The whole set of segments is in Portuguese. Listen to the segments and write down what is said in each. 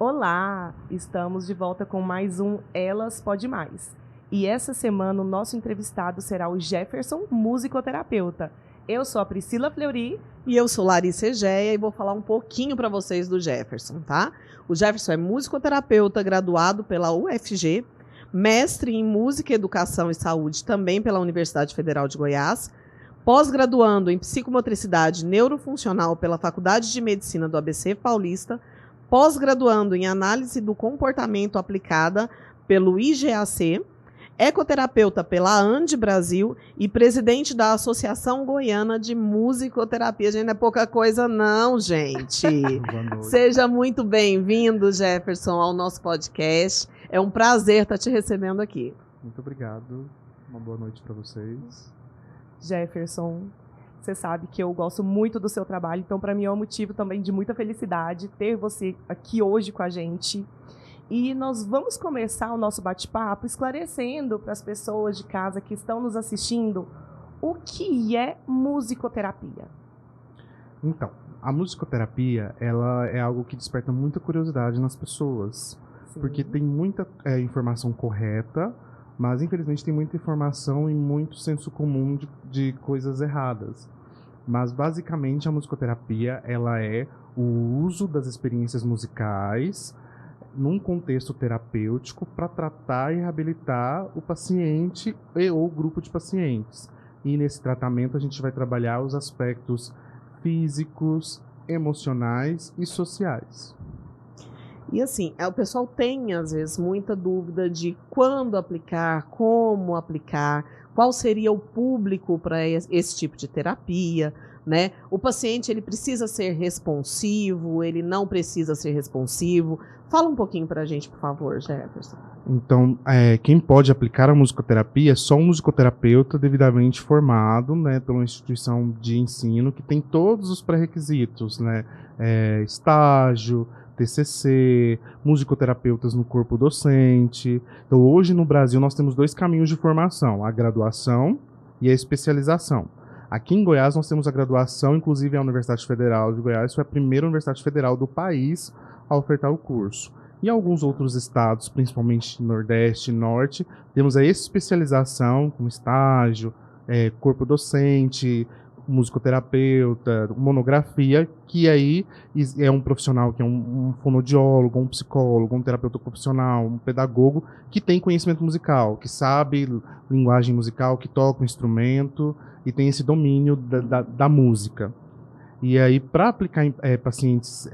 Olá, estamos de volta com mais um Elas Pode Mais. E essa semana o nosso entrevistado será o Jefferson, musicoterapeuta. Eu sou a Priscila Fleury. E eu sou Larissa Egéia e vou falar um pouquinho para vocês do Jefferson, tá? O Jefferson é musicoterapeuta, graduado pela UFG, mestre em Música, Educação e Saúde também pela Universidade Federal de Goiás, pós-graduando em Psicomotricidade Neurofuncional pela Faculdade de Medicina do ABC Paulista, pós-graduando em Análise do Comportamento aplicada pelo IGAC, ecoterapeuta pela ANDE Brasil e presidente da Associação Goiana de Musicoterapia. Gente, não é pouca coisa não, gente. Boa noite. Seja muito bem-vindo, Jefferson, ao nosso podcast. É um prazer estar te recebendo aqui. Muito obrigado. Uma boa noite para vocês. Jefferson, você sabe que eu gosto muito do seu trabalho, então para mim é um motivo também de muita felicidade ter você aqui hoje com a gente. E nós vamos começar o nosso bate-papo esclarecendo para as pessoas de casa que estão nos assistindo o que é musicoterapia. Então, a musicoterapia, ela é algo que desperta muita curiosidade nas pessoas. Sim. Porque tem muita informação correta, mas infelizmente tem muita informação e muito senso comum de coisas erradas. Mas basicamente a musicoterapia, ela é o uso das experiências musicais num contexto terapêutico para tratar e reabilitar o paciente ou o grupo de pacientes. E nesse tratamento a gente vai trabalhar os aspectos físicos, emocionais e sociais. E assim, o pessoal tem, às vezes, muita dúvida de quando aplicar, como aplicar, qual seria o público para esse tipo de terapia, né? O paciente, ele precisa ser responsivo, ele não precisa ser responsivo. Fala um pouquinho para a gente, por favor, Jefferson. Então, quem pode aplicar a musicoterapia é só um musicoterapeuta devidamente formado, né, pela instituição de ensino, que tem todos os pré-requisitos, né? Estágio, TCC, musicoterapeutas no corpo docente. Então, hoje no Brasil nós temos dois caminhos de formação, a graduação e a especialização. Aqui em Goiás nós temos a graduação, inclusive a Universidade Federal de Goiás foi a primeira universidade federal do país a ofertar o curso. Em alguns outros estados, principalmente Nordeste e Norte, temos a especialização com estágio, corpo docente, musicoterapeuta, monografia, que aí é um profissional que é um fonoaudiólogo, um psicólogo, um terapeuta ocupacional, um pedagogo, que tem conhecimento musical, que sabe linguagem musical, que toca um instrumento e tem esse domínio da música. E aí, para aplicar em pacientes,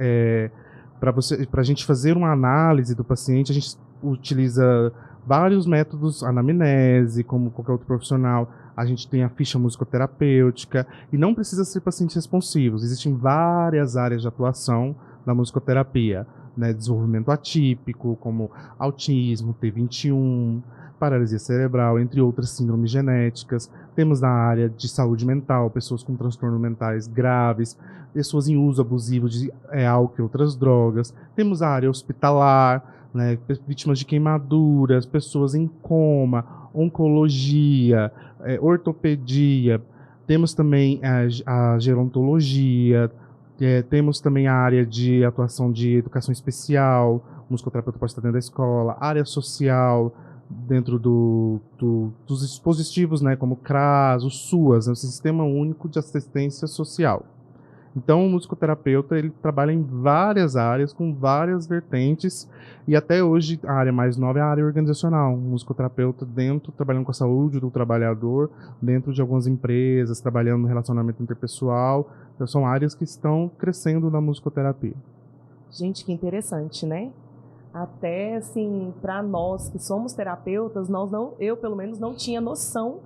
para a gente fazer uma análise do paciente, a gente utiliza vários métodos, anamnese, como qualquer outro profissional. A gente tem a ficha musicoterapêutica e não precisa ser pacientes responsivos. Existem várias áreas de atuação na musicoterapia, né? Desenvolvimento atípico, como autismo, T21, paralisia cerebral, entre outras síndromes genéticas. Temos na área de saúde mental, pessoas com transtornos mentais graves, pessoas em uso abusivo de álcool e outras drogas. Temos a área hospitalar, né? Vítimas de queimaduras, pessoas em coma, oncologia, ortopedia, temos também a gerontologia, temos também a área de atuação de educação especial, o musicoterapeuta pode estar dentro da escola, área social, dentro dos dispositivos, né, como o CRAS, o SUAS, o Sistema Único de Assistência Social. Então, o musicoterapeuta, ele trabalha em várias áreas, com várias vertentes, e até hoje a área mais nova é a área organizacional. O musicoterapeuta trabalhando com a saúde do trabalhador, dentro de algumas empresas, trabalhando no relacionamento interpessoal. Então, são áreas que estão crescendo na musicoterapia. Gente, que interessante, né? Até, assim, para nós que somos terapeutas, eu, pelo menos, não tinha noção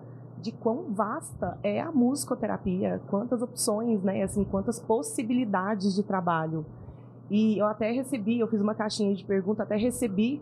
de quão vasta é a musicoterapia, quantas opções, né, assim, quantas possibilidades de trabalho. E eu fiz uma caixinha de pergunta, até recebi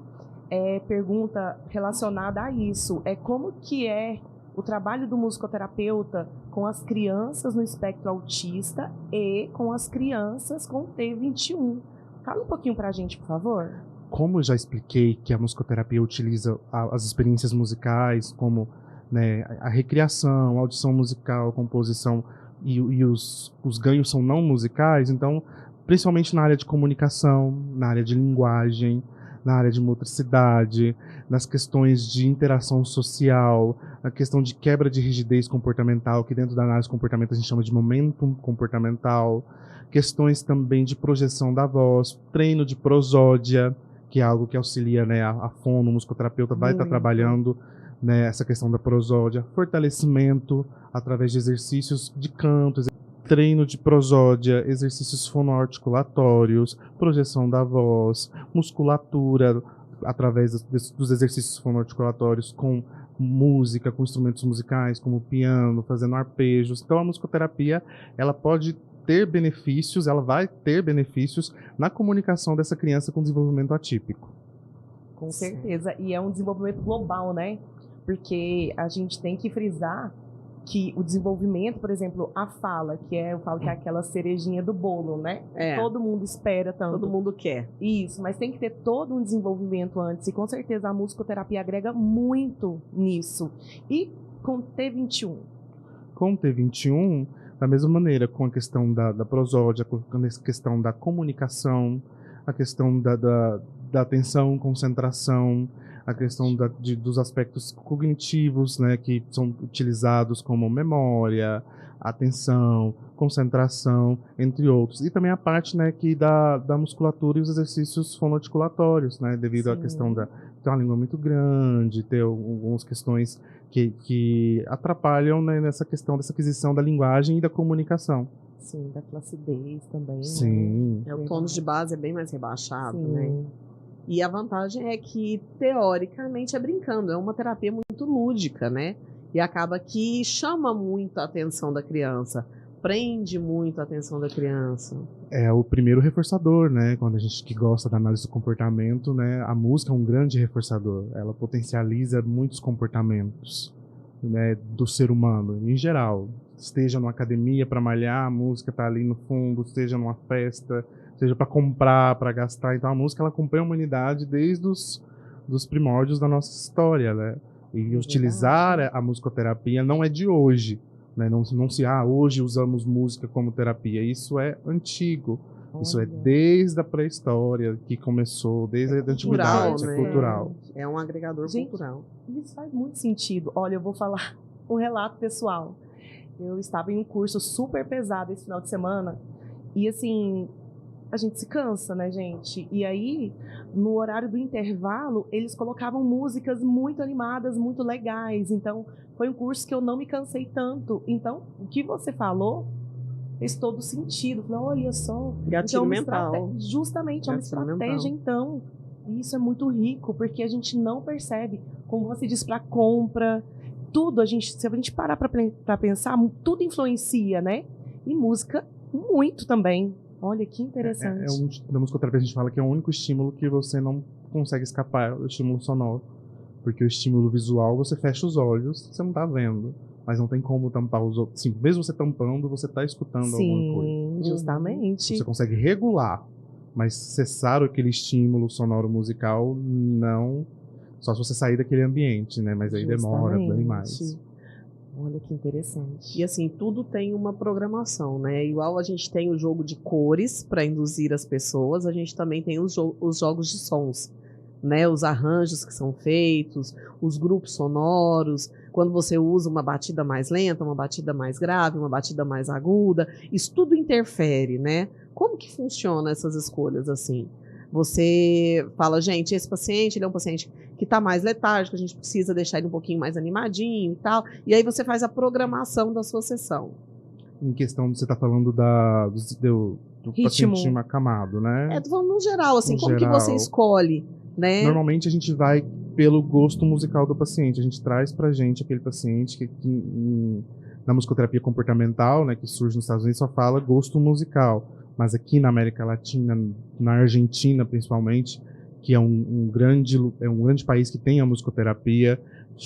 pergunta relacionada a isso. Como que é o trabalho do musicoterapeuta com as crianças no espectro autista e com as crianças com T21? Fala um pouquinho para a gente, por favor. Como eu já expliquei que a musicoterapia utiliza as experiências musicais como, né, a recriação, a audição musical, a composição e os ganhos são não musicais, então principalmente na área de comunicação, na área de linguagem, na área de motricidade, nas questões de interação social, a questão de quebra de rigidez comportamental, que dentro da análise de comportamento a gente chama de momentum comportamental, questões também de projeção da voz, treino de prosódia, que é algo que auxilia, né, a fono, o musicoterapeuta vai estar trabalhando, né, essa questão da prosódia, fortalecimento através de exercícios de canto, treino de prosódia, exercícios fonoarticulatórios, projeção da voz, musculatura através dos exercícios fonoarticulatórios com música, com instrumentos musicais, como piano, fazendo arpejos. Então a musicoterapia, ela pode ter benefícios, ela vai ter benefícios na comunicação dessa criança com desenvolvimento atípico. Com certeza, e é um desenvolvimento global, né? Porque a gente tem que frisar que o desenvolvimento, por exemplo, a fala, eu falo que é aquela cerejinha do bolo, né? Todo mundo espera tanto. Todo mundo quer. Isso, mas tem que ter todo um desenvolvimento antes, e com certeza a musicoterapia agrega muito nisso. E com T21? Com T21, da mesma maneira, com a questão da prosódia, com a questão da comunicação, a questão da atenção, concentração, a questão dos aspectos cognitivos, né, que são utilizados como memória, atenção, concentração, entre outros. E também a parte, né, da musculatura e os exercícios fonoarticulatórios, né, devido à questão de ter uma língua muito grande, ter algumas questões que atrapalham, né, nessa questão dessa aquisição da linguagem e da comunicação. Sim, da placidez também. Sim. Né? O tônus de base é bem mais rebaixado, né? E a vantagem é que, teoricamente, é brincando. É uma terapia muito lúdica, né? E acaba que chama muito a atenção da criança. Prende muito a atenção da criança. É o primeiro reforçador, né? Quando a gente que gosta da análise do comportamento, né? A música é um grande reforçador. Ela potencializa muitos comportamentos, né, do ser humano, em geral. Esteja numa academia para malhar, a música está ali no fundo, esteja numa festa, seja para comprar, para gastar. Então a música, ela acompanha a humanidade desde dos primórdios da nossa história, né? E utilizar a musicoterapia não é de hoje, né? Não se hoje usamos música como terapia. Isso é antigo. Isso é desde a pré-história que começou, desde a antiguidade, né? É cultural. É um agregador cultural. Isso faz muito sentido. Olha, eu vou falar um relato pessoal. Eu estava em um curso super pesado esse final de semana e, assim, a gente se cansa, né, gente? E aí, no horário do intervalo, eles colocavam músicas muito animadas, muito legais. Então, foi um curso que eu não me cansei tanto. Então, o que você falou fez todo sentido. Falei, olha só. Gatilho mental. Justamente, é uma estratégia, então. E isso é muito rico, porque a gente não percebe, como você disse, para compra, tudo, se a gente parar para pensar, tudo influencia, né? E música, muito também. Olha que interessante. Na musicoterapia a gente fala que é o único estímulo que você não consegue escapar, o estímulo sonoro. Porque o estímulo visual, você fecha os olhos, você não tá vendo. Mas não tem como tampar os outros. Sim, mesmo você tampando, você tá escutando alguma coisa. Sim, justamente. Você consegue regular, mas cessar aquele estímulo sonoro musical, não. Só se você sair daquele ambiente, né? Mas aí demora bem mais. Olha que interessante. E assim, tudo tem uma programação, né? Igual a gente tem o jogo de cores para induzir as pessoas, a gente também tem os jogos de sons, né? Os arranjos que são feitos, os grupos sonoros, quando você usa uma batida mais lenta, uma batida mais grave, uma batida mais aguda, isso tudo interfere, né? Como que funciona essas escolhas assim? Você fala, gente, esse paciente, ele é um paciente que está mais letárgico, a gente precisa deixar ele um pouquinho mais animadinho e tal. E aí você faz a programação da sua sessão. Em questão, você está falando do paciente acamado, né? Tô falando no geral, assim, como que você escolhe, né? Normalmente a gente vai pelo gosto musical do paciente. A gente traz pra gente aquele paciente que na musicoterapia comportamental, né, que surge nos Estados Unidos, só fala gosto musical. Mas aqui na América Latina, na Argentina principalmente, que é um grande país que tem a musicoterapia,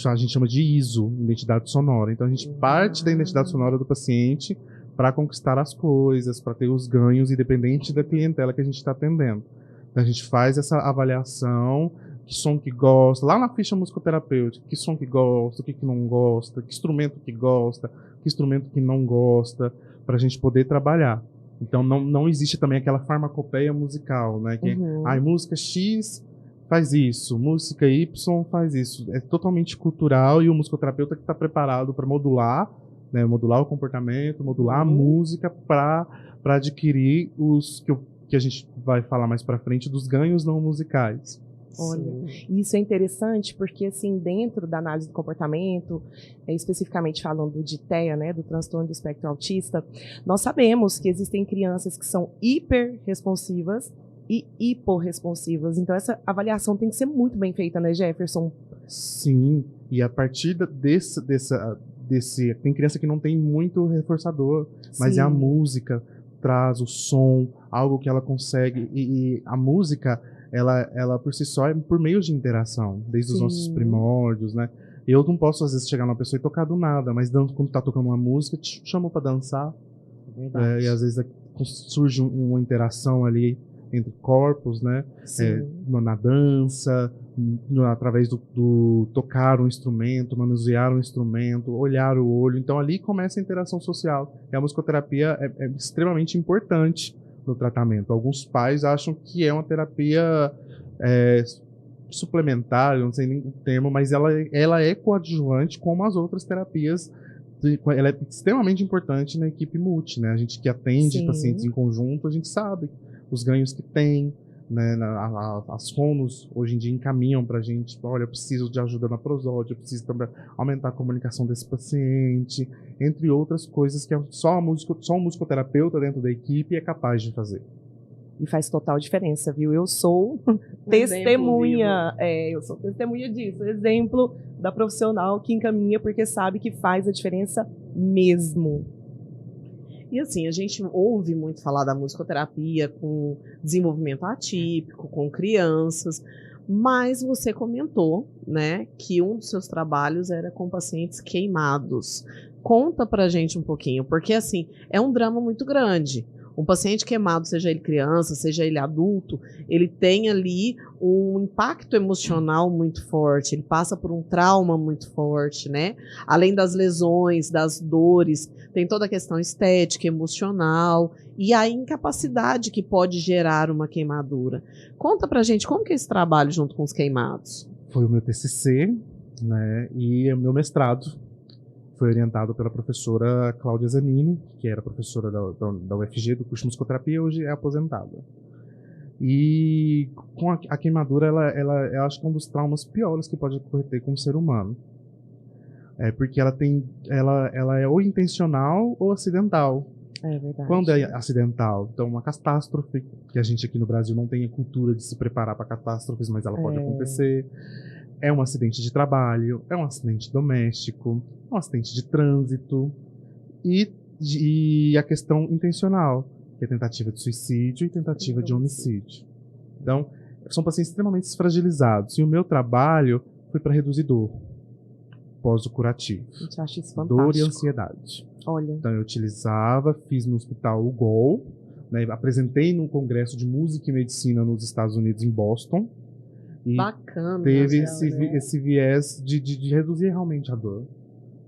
a gente chama de ISO, identidade sonora. Então a gente parte da identidade sonora do paciente para conquistar as coisas, para ter os ganhos, independente da clientela que a gente está atendendo. Então a gente faz essa avaliação, que som que gosta, lá na ficha musicoterapêutica, que som que gosta, o que não gosta, que instrumento que gosta, que instrumento que não gosta, para a gente poder trabalhar. Então não existe também aquela farmacopeia musical, né? Que música X faz isso, música Y faz isso. É totalmente cultural e o musicoterapeuta que está preparado para modular, né? Modular o comportamento, modular a música para adquirir os que a gente vai falar mais para frente dos ganhos não musicais. Olha, isso é interessante porque, assim, dentro da análise do comportamento, especificamente falando de TEA, né, do transtorno do espectro autista, nós sabemos que existem crianças que são hiperresponsivas e hiporresponsivas. Então, essa avaliação tem que ser muito bem feita, né, Jefferson? Sim, e a partir tem criança que não tem muito reforçador, mas é a música, traz o som, algo que ela consegue, e a música... Ela por si só é por meio de interação, desde os nossos primórdios, né? Eu não posso, às vezes, chegar numa pessoa e tocar do nada, mas quando tá tocando uma música, te chamo para dançar. E às vezes surge uma interação ali entre corpos, né? Na dança, através do tocar um instrumento, manusear um instrumento, olhar o olho. Então ali começa a interação social. E a musicoterapia é extremamente importante no tratamento. Alguns pais acham que é uma terapia suplementar, eu não sei nem o termo, mas ela é coadjuvante como as outras terapias. Ela é extremamente importante na equipe multi, né? A gente que atende pacientes em conjunto, a gente sabe os ganhos que tem, né? As fonos hoje em dia encaminham para a gente, olha, eu preciso de ajuda na prosódia, eu preciso também aumentar a comunicação desse paciente, entre outras coisas que só um musicoterapeuta dentro da equipe é capaz de fazer. E faz total diferença, viu? Eu sou testemunha, eu sou testemunha disso, exemplo da profissional que encaminha porque sabe que faz a diferença mesmo. E assim, a gente ouve muito falar da musicoterapia com desenvolvimento atípico, com crianças, mas você comentou, né, que um dos seus trabalhos era com pacientes queimados. Conta pra gente um pouquinho, porque assim, é um drama muito grande. Um paciente queimado, seja ele criança, seja ele adulto, ele tem ali um impacto emocional muito forte, ele passa por um trauma muito forte, né? Além das lesões, das dores, tem toda a questão estética, emocional e a incapacidade que pode gerar uma queimadura. Conta pra gente como que é esse trabalho junto com os queimados. Foi o meu TCC, né, e o meu mestrado. Foi orientado pela professora Cláudia Zanini, que era professora da UFG, do curso de musicoterapia, hoje é aposentada. E com a queimadura, eu acho que é um dos traumas piores que pode ocorrer com o ser humano. Porque ela é ou intencional ou acidental. É verdade. Quando é acidental, então uma catástrofe, que a gente aqui no Brasil não tem a cultura de se preparar para catástrofes, mas ela pode acontecer. É um acidente de trabalho, é um acidente doméstico, é um acidente de trânsito e a questão intencional, que é tentativa de suicídio e tentativa de homicídio. Então, são pacientes extremamente fragilizados. E o meu trabalho foi para reduzir dor pós-curativo. Eu acho isso fantástico. Dor e ansiedade. Olha. Então, eu fiz no hospital o GOL, né, apresentei num congresso de música e medicina nos Estados Unidos, em Boston. E bacana, teve esse viés de reduzir realmente a dor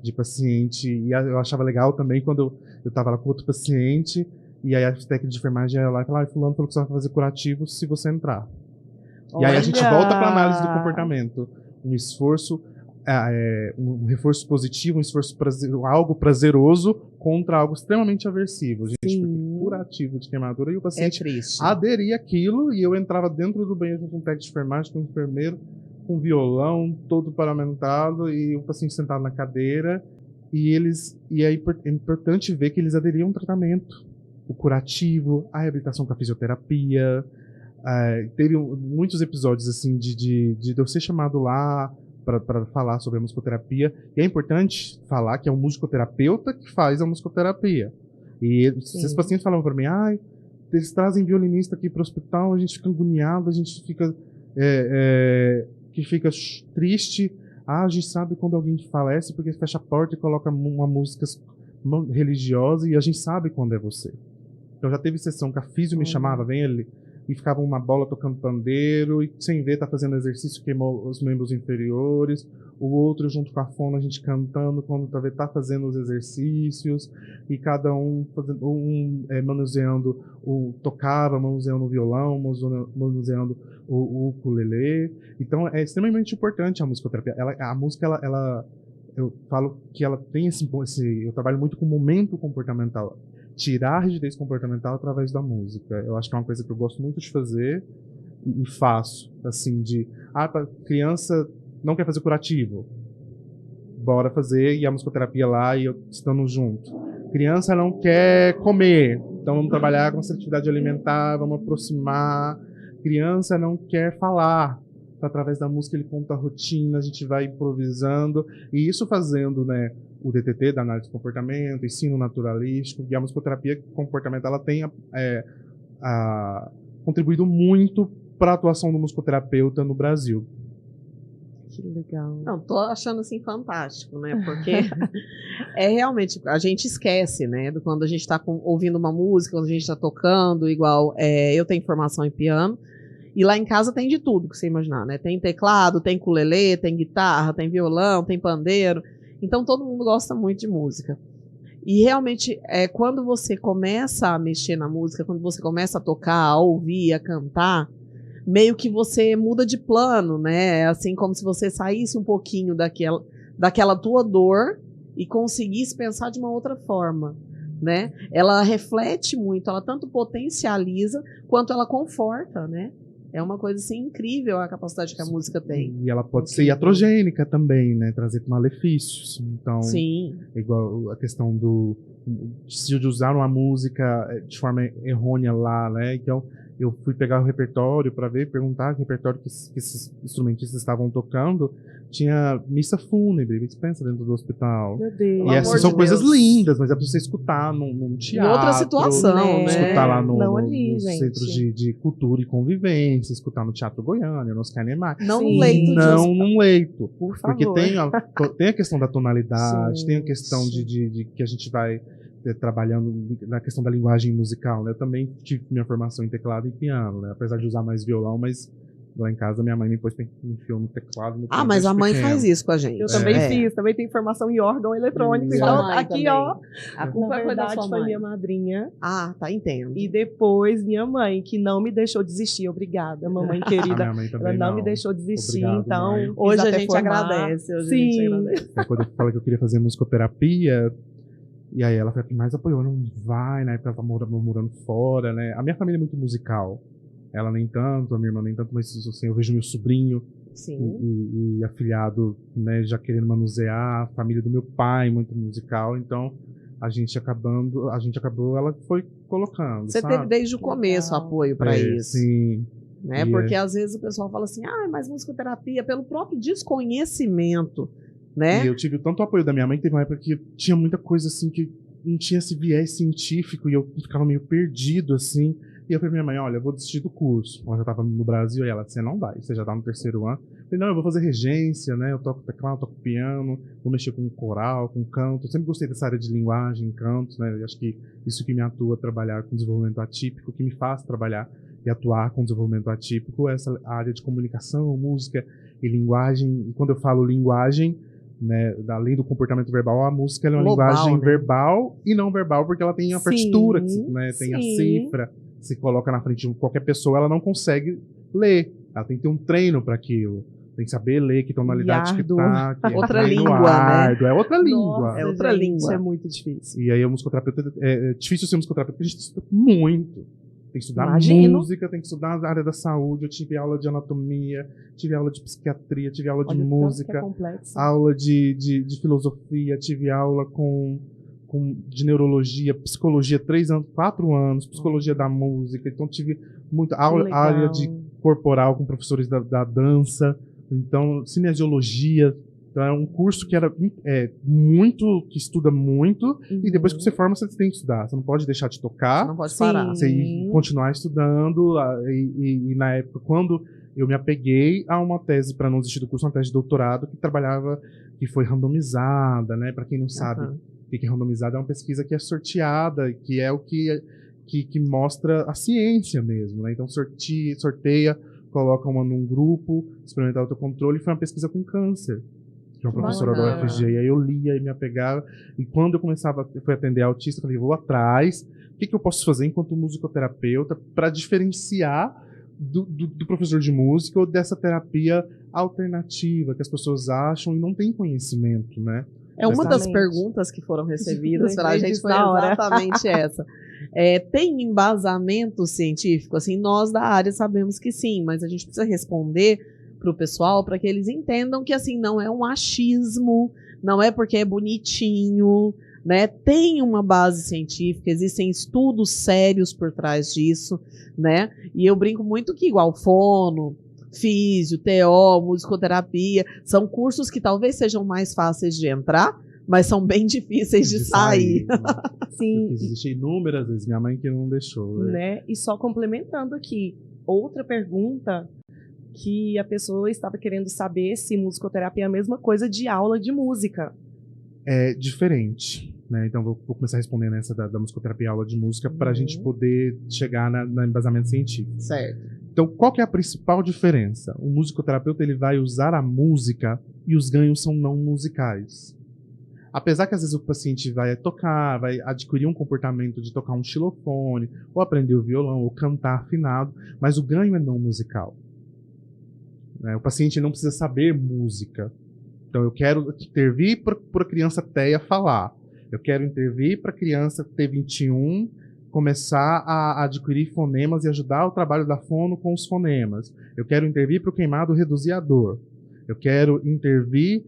de paciente. E eu achava legal também quando eu estava lá com outro paciente, e aí a técnica de enfermagem ia lá e falava, fulano falou que você vai fazer curativo se você entrar. E aí a gente volta para a análise do comportamento. Um esforço, um reforço positivo, um esforço algo prazeroso contra algo extremamente aversivo. Gente, porque curativo de queimadura, e o paciente aderia àquilo, e eu entrava dentro do banheiro com um técnico de enfermagem, com um enfermeiro, com um violão, todo paramentado, e o paciente sentado na cadeira, e aí é importante ver que eles aderiam ao tratamento, o curativo, a reabilitação com a fisioterapia. Teve muitos episódios assim de eu ser chamado lá para falar sobre a musicoterapia, e é importante falar que é um musicoterapeuta que faz a musicoterapia. E esses pacientes falavam para mim, eles trazem violinista aqui para o hospital, a gente fica agoniado, a gente fica triste. A gente sabe quando alguém falece porque fecha a porta e coloca uma música religiosa, e a gente sabe quando é você. Então já teve sessão que a físio me chamava, vem ele, e ficava uma bola tocando pandeiro, e sem ver tá fazendo exercício, queimou os membros inferiores, o outro junto com a fono, a gente cantando, quando tá fazendo os exercícios, e cada um fazendo, manuseando, tocava, manuseando o violão, manuseando o ukulele. Então é extremamente importante a musicoterapia. A música, eu falo que ela tem eu trabalho muito com momento comportamental. Tirar a rigidez comportamental através da música. Eu acho que é uma coisa que eu gosto muito de fazer e faço. Assim, criança não quer fazer curativo. Bora fazer, e a musicoterapia lá e eu estando junto. Criança não quer comer, então vamos trabalhar com assertividade alimentar, vamos aproximar. Criança não quer falar. Então, através da música ele conta a rotina, a gente vai improvisando, e isso fazendo, né, o DTT, da análise de comportamento, ensino naturalístico, e a musicoterapia comportamental, ela tem contribuído muito para a atuação do musicoterapeuta no Brasil. Que legal. Não, tô achando assim fantástico, né? Porque realmente, a gente esquece, né? Quando a gente está ouvindo uma música, quando a gente está tocando, igual eu tenho formação em piano, e lá em casa tem de tudo que você imaginar, né? Tem teclado, tem ukulele, tem guitarra, tem violão, tem pandeiro. Então todo mundo gosta muito de música. E realmente, quando você começa a mexer na música, quando você começa a tocar, a ouvir, a cantar, meio que você muda de plano, né? É assim como se você saísse um pouquinho daquela tua dor e conseguisse pensar de uma outra forma, né? Ela reflete muito, ela tanto potencializa quanto ela conforta, né? É uma coisa assim incrível a capacidade que a música tem. E ela pode ser iatrogênica também, né? Trazer malefícios. Então, sim, igual a questão de usar uma música de forma errônea lá, né? Então, eu fui pegar o repertório para perguntar que repertório que esses instrumentistas estavam tocando. Tinha missa fúnebre, você pensa, dentro do hospital. Meu Deus. E essas são coisas lindas, mas é pra você escutar num teatro. Em outra situação, né? Escutar lá ali, nos centros de cultura e convivência, escutar no Teatro Goiânia, nos Canemar. Não no leito. Não num leito. Por favor. Porque tem a questão da tonalidade, Sim, tem a questão de que a gente vai trabalhando na questão da linguagem musical, né? Eu também tive minha formação em teclado e piano, né? Apesar de usar mais violão, mas lá em casa minha mãe me enfiou no teclado. No piano, mas a mãe pequeno. faz isso com a gente. Eu também fiz, também tenho formação em órgão eletrônico. Então, aqui, ó, a culpa foi da sua foi mãe. minha madrinha. Tá, entendo. E depois minha mãe, que não me deixou desistir. Obrigada, mamãe querida. Minha mãe também Ela não me deixou desistir, Obrigado, então mãe. Hoje a até gente formar. agradece. Sim. Quando eu falei que eu queria fazer musicoterapia, e aí ela foi a que mais apoiou, não vai, né? Porque ela tá morando fora, né? A minha família é muito musical. Ela nem tanto, a minha irmã nem tanto, mas assim, eu vejo meu sobrinho e afilhado, né, já querendo manusear, a família do meu pai, muito musical, então a gente acabou, ela foi colocando. Você teve desde o começo apoio para isso. Sim. Né? Porque às vezes o pessoal fala assim, mas musicoterapia, pelo próprio desconhecimento, né? E eu tive tanto apoio da minha mãe que teve uma época que tinha muita coisa assim que não tinha esse viés científico e eu ficava meio perdido, assim. E eu falei pra minha mãe, olha, eu vou desistir do curso. Ela já tava no Brasil, e ela, você não vai, você já tá no 3º ano. Eu falei, não, eu vou fazer regência, né? Eu toco teclado, toco piano, vou mexer com coral, com canto. Eu sempre gostei dessa área de linguagem, cantos, né? Eu acho que isso que me atua trabalhar com desenvolvimento atípico, que me faz trabalhar e atuar com desenvolvimento atípico, é essa área de comunicação, música e linguagem. E quando eu falo linguagem, né, além do comportamento verbal, a música é uma global, linguagem né? verbal e não verbal, porque ela tem a partitura, né? Tem a sim. cifra. Se coloca na frente de qualquer pessoa, ela não consegue ler. Ela tem que ter um treino para aquilo. Tem que saber ler que tonalidade que tá. Que outra é língua, árduo, né? É outra língua. Nossa, É outra gente, língua. É muito difícil. E aí o musicoterapeuta, é difícil ser musicoterapeuta porque a gente estuda muito. Tem que estudar Imagino. música, tem que estudar a área da saúde. Eu tive aula de anatomia, tive aula de psiquiatria, tive aula de Olha o tanto que música, é complexo. aula de filosofia, tive aula de neurologia, psicologia 3 anos, 4 anos, psicologia da música. Então tive muita aula, área de corporal com professores da dança, então cinesiologia. Então é um curso que era que estuda muito, e depois que você forma, você tem que estudar. Você não pode deixar de tocar. Você não pode parar. Você continuar estudando. E na época, quando eu me apeguei a uma tese para não desistir do curso, uma tese de doutorado que foi randomizada, né? Para quem não sabe, o que é randomizada? É uma pesquisa que é sorteada, que é o que que mostra a ciência mesmo, né? Então sorteia, coloca uma num grupo, experimentar autocontrole, e foi uma pesquisa com câncer. De uma professora da UFG, e aí eu lia e me apegava, e quando eu fui atender a autista, eu falei, vou atrás, o que eu posso fazer enquanto musicoterapeuta para diferenciar do professor de música ou dessa terapia alternativa que as pessoas acham e não têm conhecimento, né? É uma das Exatamente. perguntas que foram recebidas pela Lembrei gente, disso foi na hora. exatamente essa. Tem embasamento científico? Assim, nós da área sabemos que sim, mas a gente precisa responder para o pessoal para que eles entendam que assim não é um achismo, não é porque é bonitinho, né? Tem uma base científica, existem estudos sérios por trás disso, né? E eu brinco muito que igual fono, físio, TO, musicoterapia, são cursos que talvez sejam mais fáceis de entrar, mas são bem difíceis de sair. Sim. Eu existi inúmeras vezes, minha mãe que não deixou. Né? E só complementando aqui, outra pergunta que a pessoa estava querendo saber se musicoterapia é a mesma coisa de aula de música. É diferente, né? Então vou começar respondendo essa da musicoterapia aula de música para a gente poder chegar no embasamento científico. Certo. Então, qual que é a principal diferença? O musicoterapeuta ele vai usar a música e os ganhos são não musicais. Apesar que às vezes o paciente vai tocar, vai adquirir um comportamento de tocar um xilofone, ou aprender o violão, ou cantar afinado, mas o ganho é não musical. O paciente não precisa saber música. Então, eu quero intervir para a criança TEA falar. Eu quero intervir para a criança T21 começar a adquirir fonemas e ajudar o trabalho da fono com os fonemas. Eu quero intervir para o queimado reduzir a dor. Eu quero intervir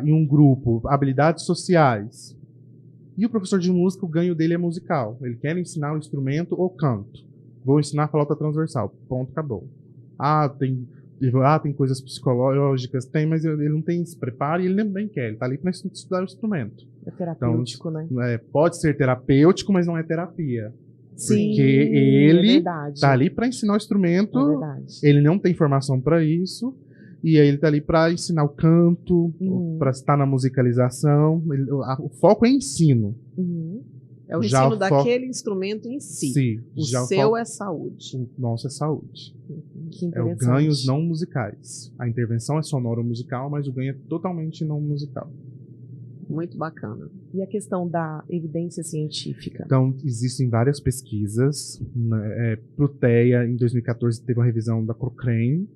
em um grupo, habilidades sociais. E o professor de música, o ganho dele é musical. Ele quer ensinar o instrumento ou canto. Vou ensinar a flauta transversal. Ponto, acabou. Tem coisas psicológicas, mas ele não tem esse preparo e ele nem quer. Ele está ali para estudar o instrumento. É terapêutico, então, né? Pode ser terapêutico, mas não é terapia. Sim, porque ele está ali para ensinar o instrumento, verdade. ele não tem formação para isso, e aí ele está ali para ensinar o canto, para estar na musicalização. O foco é ensino. É o Já ensino o daquele instrumento em si. Sim, o já seu é saúde. O nosso é saúde. Que É o interessante. ganhos não musicais. A intervenção é sonoro musical, mas o ganho é totalmente não musical. Muito bacana. E a questão da evidência científica? Então, existem várias pesquisas. Pro TEA, em 2014, teve uma revisão da Cochrane,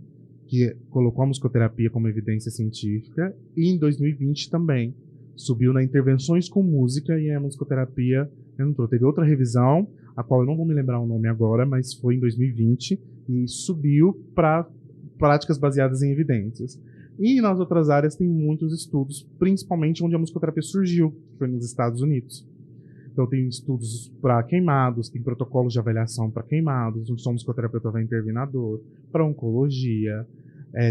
que colocou a musicoterapia como evidência científica. E em 2020 também. Subiu na intervenções com música e a musicoterapia entrou. Teve outra revisão, a qual eu não vou me lembrar o nome agora, mas foi em 2020, e subiu para práticas baseadas em evidências. E nas outras áreas tem muitos estudos, principalmente onde a musicoterapia surgiu, que foi nos Estados Unidos. Então tem estudos para queimados, tem protocolos de avaliação para queimados, onde o musicoterapeuta vai intervir na dor, para oncologia,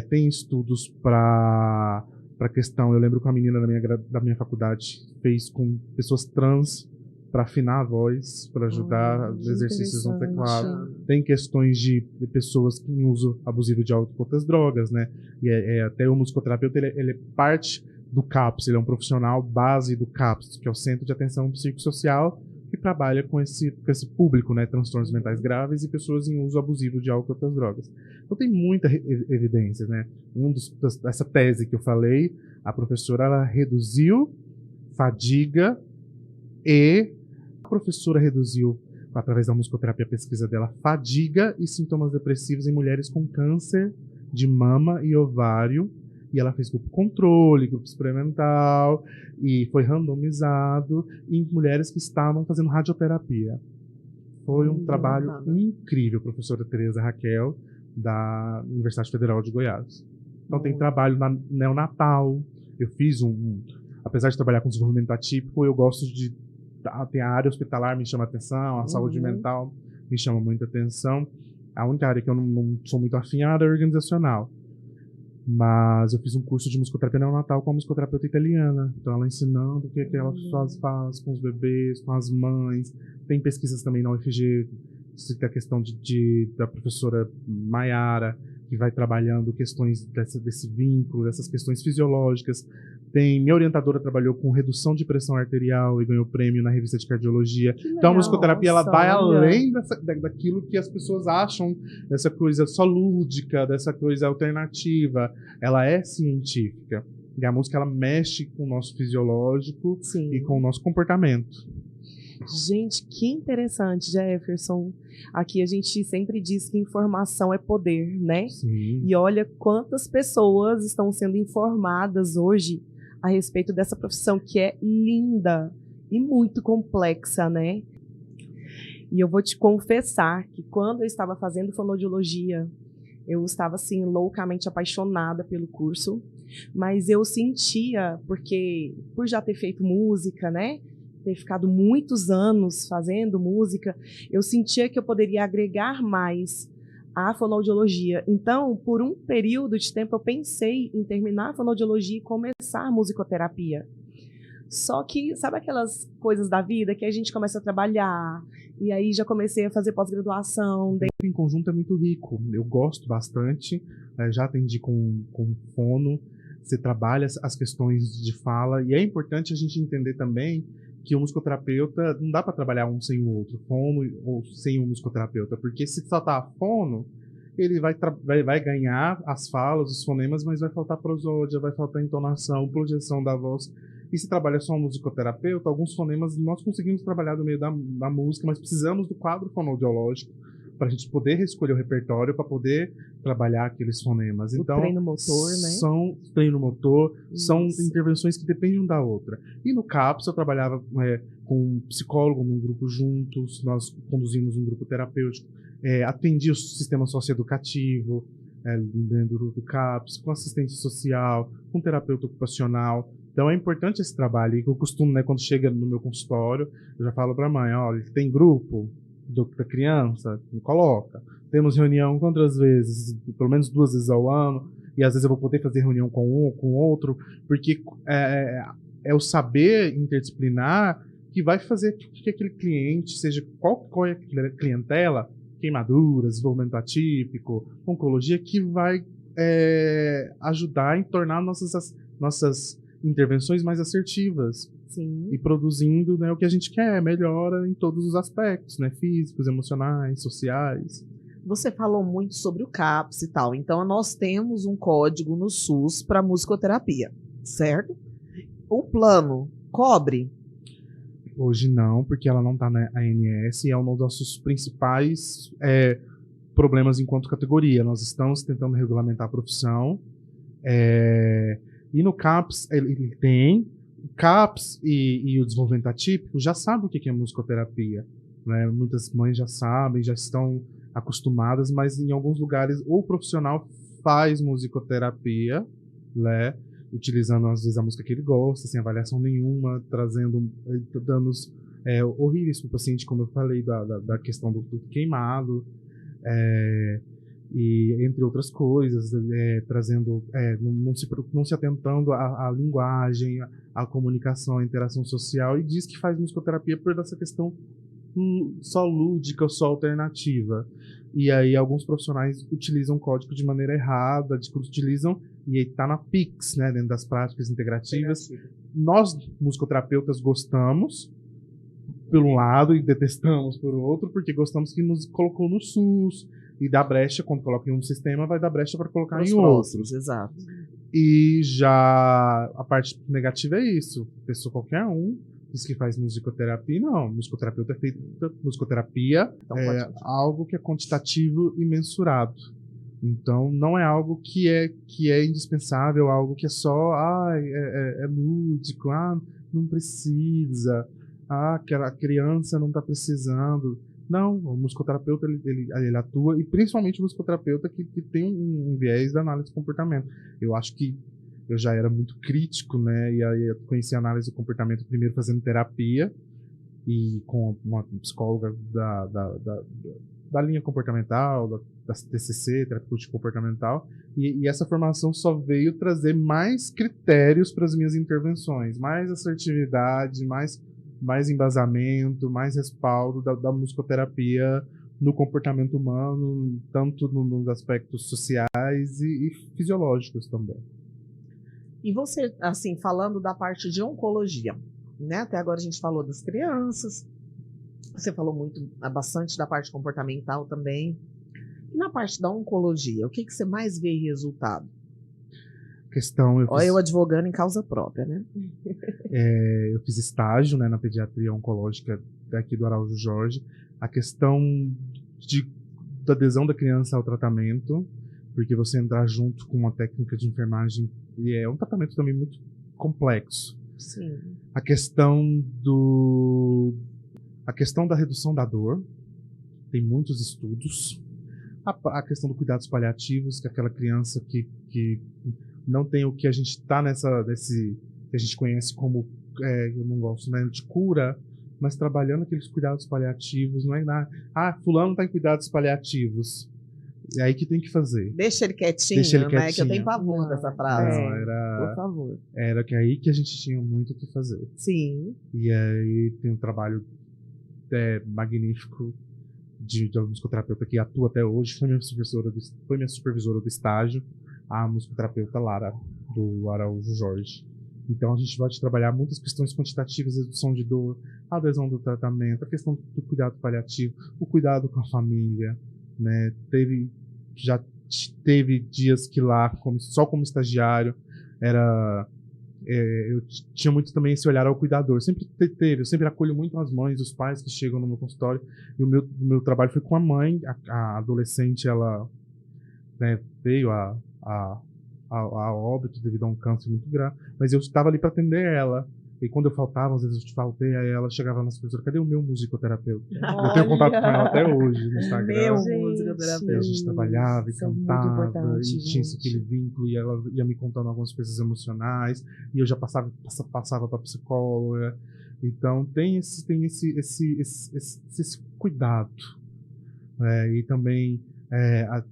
tem estudos para questão, eu lembro que uma menina da minha faculdade fez com pessoas trans para afinar a voz, para ajudar os exercícios no teclado. Tem questões de pessoas que em uso abusivo de outras drogas, né? E até o musicoterapeuta, ele é parte do CAPS, ele é um profissional base do CAPS, que é o Centro de Atenção Psicossocial, que trabalha com esse público, né? Transtornos mentais graves e pessoas em uso abusivo de álcool e outras drogas. Então tem muita evidência, né? Essa tese que eu falei, a professora ela reduziu fadiga e a professora reduziu, através da musicoterapia, a pesquisa dela, fadiga e sintomas depressivos em mulheres com câncer de mama e ovário. E ela fez grupo controle, grupo experimental, e foi randomizado em mulheres que estavam fazendo radioterapia. Foi um trabalho incrível, professora Tereza Raquel, da Universidade Federal de Goiás. Então tem trabalho na neonatal. Eu fiz apesar de trabalhar com desenvolvimento atípico, eu gosto de... Tem a área hospitalar me chama atenção, a saúde mental me chama muita atenção. A única área que eu não sou muito afim é a área organizacional. Mas eu fiz um curso de musicoterapia neonatal com a musicoterapeuta italiana. Então ela ensinando o que ela faz com os bebês, com as mães. Tem pesquisas também na UFG, a questão da professora Maiara, que vai trabalhando questões desse vínculo, dessas questões fisiológicas. Minha orientadora trabalhou com redução de pressão arterial e ganhou prêmio na revista de cardiologia. Então a musicoterapia ela vai além daquilo que as pessoas acham, dessa coisa só lúdica, dessa coisa alternativa. Ela é científica. E a música ela mexe com o nosso fisiológico e com o nosso comportamento. Gente, que interessante, Jefferson. Aqui a gente sempre diz que informação é poder, né? Sim. E olha quantas pessoas estão sendo informadas hoje a respeito dessa profissão que é linda e muito complexa, né? E eu vou te confessar que quando eu estava fazendo fonoaudiologia, eu estava, assim, loucamente apaixonada pelo curso, mas eu sentia, porque por já ter feito música, né? Ter ficado muitos anos fazendo música, eu sentia que eu poderia agregar mais à fonoaudiologia. Então, por um período de tempo, eu pensei em terminar a fonoaudiologia e começar a musicoterapia. Só que, sabe aquelas coisas da vida que a gente começa a trabalhar, e aí já comecei a fazer pós-graduação. Em conjunto é muito rico, eu gosto bastante, já atendi com fono, você trabalha as questões de fala, e é importante a gente entender também que o musicoterapeuta, não dá para trabalhar um sem o outro, fono ou sem o musicoterapeuta, porque se só tá fono, ele vai ganhar as falas, os fonemas, mas vai faltar prosódia, vai faltar entonação, projeção da voz. E se trabalha só um musicoterapeuta, alguns fonemas nós conseguimos trabalhar no meio da música, mas precisamos do quadro fonoaudiológico para a gente poder escolher o repertório, para poder trabalhar aqueles fonemas. Então, treino motor, né? São treino motor, são intervenções que dependem uma da outra. E no CAPS eu trabalhava com um psicólogo num grupo juntos, nós conduzimos um grupo terapêutico, atendi o sistema socioeducativo dentro do CAPS, com assistente social, com terapeuta ocupacional. Então é importante esse trabalho. E eu costumo, né, quando chega no meu consultório, eu já falo para a mãe, olha, tem grupo da criança, me coloca. Temos reunião quantas vezes? Pelo menos 2 vezes ao ano. E às vezes eu vou poder fazer reunião com um ou com outro, porque é o saber interdisciplinar que vai fazer que aquele cliente, seja qual é a clientela, queimaduras, desenvolvimento atípico, oncologia, que vai ajudar em tornar nossas intervenções mais assertivas. Sim. E produzindo, né, o que a gente quer, melhora em todos os aspectos, né, físicos, emocionais, sociais. Você falou muito sobre o CAPS e tal, então nós temos um código no SUS para musicoterapia, certo? O plano cobre? Hoje não, porque ela não está na ANS e é um dos nossos principais problemas enquanto categoria. Nós estamos tentando regulamentar a profissão. E no CAPS, ele tem. O CAPS e o desenvolvimento atípico já sabem o que é musicoterapia. Né? Muitas mães já sabem, já estão acostumadas, mas em alguns lugares o profissional faz musicoterapia, né? Utilizando às vezes a música que ele gosta, sem avaliação nenhuma, trazendo danos horríveis para o paciente, como eu falei, da questão do queimado. E entre outras coisas, trazendo, não se atentando à linguagem, à comunicação, à interação social, e diz que faz musicoterapia por essa questão só lúdica, só alternativa. E aí alguns profissionais utilizam o código de maneira errada, utilizam, e está na PICS, né, dentro das práticas integrativas. Nós, musicoterapeutas, gostamos por um lado e detestamos por outro, porque gostamos que nos colocou no SUS, e dá brecha, quando coloca em um sistema, vai dar brecha para colocar em outros. Exato. E já a parte negativa é isso. Pessoa qualquer um diz que faz musicoterapia. Não, musicoterapeuta é feito. Musicoterapia é algo que é quantitativo e mensurado. Então, não é algo que é indispensável, algo que é só, é lúdico, não precisa, aquela criança não está precisando. Não, o musicoterapeuta ele atua, e principalmente o musicoterapeuta que tem um viés da análise do comportamento. Eu acho que eu já era muito crítico, né? E aí eu conheci a análise do comportamento primeiro fazendo terapia e com uma psicóloga da linha comportamental, da TCC, terapêutica comportamental, e essa formação só veio trazer mais critérios para as minhas intervenções, mais assertividade, mais embasamento, mais respaldo da musicoterapia no comportamento humano, tanto nos aspectos sociais e fisiológicos também. E você, assim, falando da parte de oncologia, né? Até agora a gente falou das crianças, você falou bastante da parte comportamental também. E na parte da oncologia, o que você mais vê em resultado? Olha, eu advogando em causa própria, né? Eu fiz estágio, né, na pediatria oncológica daqui do Araújo Jorge. A questão da adesão da criança ao tratamento, porque você entrar junto com uma técnica de enfermagem e é um tratamento também muito complexo. Sim. A questão da redução da dor, tem muitos estudos. A questão dos cuidados paliativos, que aquela criança que não tem o que a gente está que a gente conhece como, eu não gosto, né, de cura, mas trabalhando aqueles cuidados paliativos, não é nada. Fulano está em cuidados paliativos. É aí que tem que fazer. Deixa ele quietinho, né? Que eu tenho pavor dessa frase. Por favor. Era que aí que a gente tinha muito o que fazer. Sim. E aí tem um trabalho magnífico de musicoterapeuta que atua até hoje. Foi minha supervisora do estágio, a musicoterapeuta Lara, do Araújo Jorge. Então a gente vai trabalhar muitas questões quantitativas, redução de dor, a adesão do tratamento, a questão do cuidado paliativo, o cuidado com a família, né? Já teve dias que lá, só como estagiário, eu tinha muito também esse olhar ao cuidador. Eu sempre acolho muito as mães, os pais que chegam no meu consultório. E o meu trabalho foi com a mãe, a adolescente, ela, né, veio a óbito devido a um câncer muito grave, mas eu estava ali para atender ela. E quando eu faltava, às vezes eu te faltei, aí ela chegava nas pessoas, cadê o meu musicoterapeuta? Olha. Eu tenho contato com ela até hoje no Instagram. Meu musicoterapeuta. A gente trabalhava e Isso é muito cantava, importante, e tinha gente. aquele vínculo, e ela ia me contando algumas coisas emocionais, e eu já passava para psicóloga. Então tem esse cuidado. E também